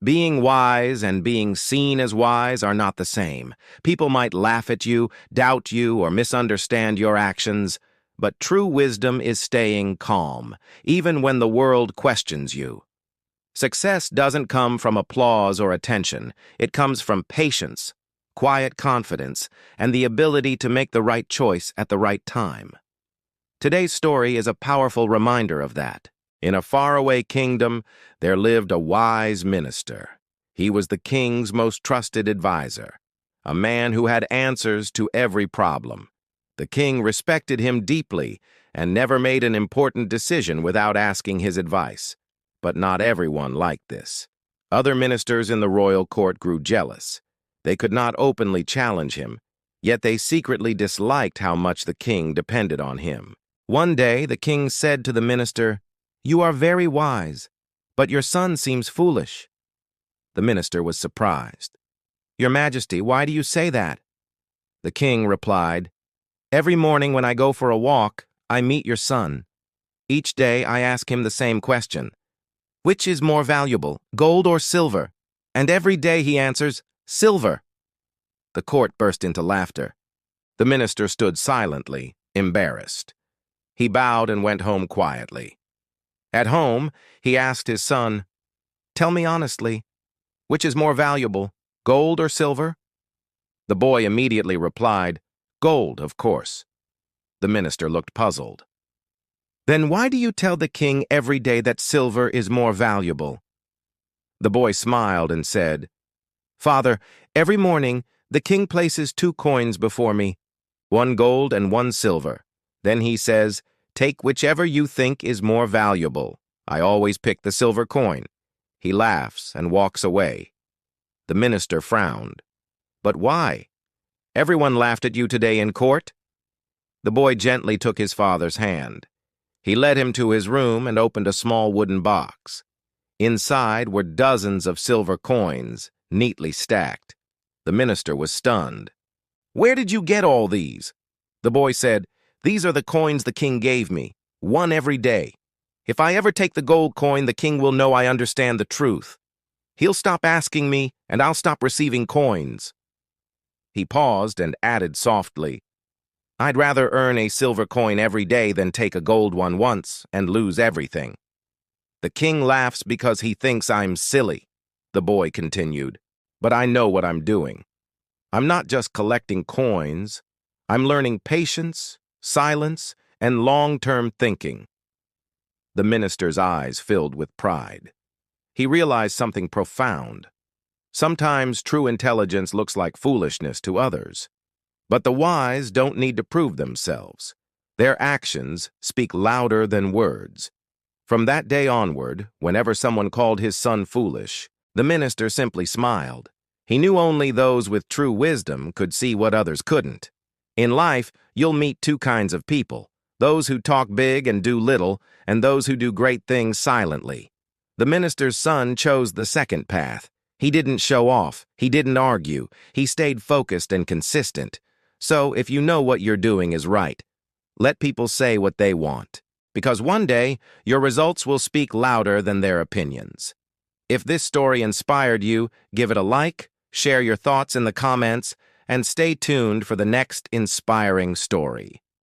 Being wise and being seen as wise are not the same. People might laugh at you, doubt you, or misunderstand your actions, but true wisdom is staying calm, even when the world questions you. Success doesn't come from applause or attention. It comes from patience, quiet confidence, and the ability to make the right choice at the right time. Today's story is a powerful reminder of that. In a faraway kingdom, there lived a wise minister. He was the king's most trusted advisor, a man who had answers to every problem. The king respected him deeply and never made an important decision without asking his advice. But not everyone liked this. Other ministers in the royal court grew jealous. They could not openly challenge him, yet they secretly disliked how much the king depended on him. One day, the king said to the minister, "You are very wise, but your son seems foolish." The minister was surprised. "Your Majesty, why do you say that?" The king replied, "Every morning when I go for a walk, I meet your son. Each day I ask him the same question. Which is more valuable, gold or silver? And every day he answers, silver." The court burst into laughter. The minister stood silently, embarrassed. He bowed and went home quietly. At home, he asked his son, "Tell me honestly, which is more valuable, gold or silver?" The boy immediately replied, "Gold, of course." The minister looked puzzled. "Then why do you tell the king every day that silver is more valuable?" The boy smiled and said, "Father, every morning the king places 2 coins before me, 1 gold and 1 silver. Then he says, 'Take whichever you think is more valuable.' I always pick the silver coin." He laughs and walks away. The minister frowned. "But why? Everyone laughed at you today in court." The boy gently took his father's hand. He led him to his room and opened a small wooden box. Inside were dozens of silver coins, neatly stacked. The minister was stunned. "Where did you get all these?" The boy said, "These are the coins the king gave me, 1 every day. If I ever take the gold coin, the king will know I understand the truth. He'll stop asking me, and I'll stop receiving coins." He paused and added softly, "I'd rather earn a silver coin every day than take a gold one once and lose everything." "The king laughs because he thinks I'm silly," the boy continued, "but I know what I'm doing. I'm not just collecting coins. I'm learning patience, silence, and long-term thinking." The minister's eyes filled with pride. He realized something profound. Sometimes true intelligence looks like foolishness to others. But the wise don't need to prove themselves. Their actions speak louder than words. From that day onward, whenever someone called his son foolish, the minister simply smiled. He knew only those with true wisdom could see what others couldn't. In life, you'll meet 2 kinds of people: those who talk big and do little, and those who do great things silently. The minister's son chose the second path. He didn't show off. He didn't argue. He stayed focused and consistent. So, if you know what you're doing is right, let people say what they want. Because one day, your results will speak louder than their opinions. If this story inspired you, give it a like, share your thoughts in the comments, and stay tuned for the next inspiring story.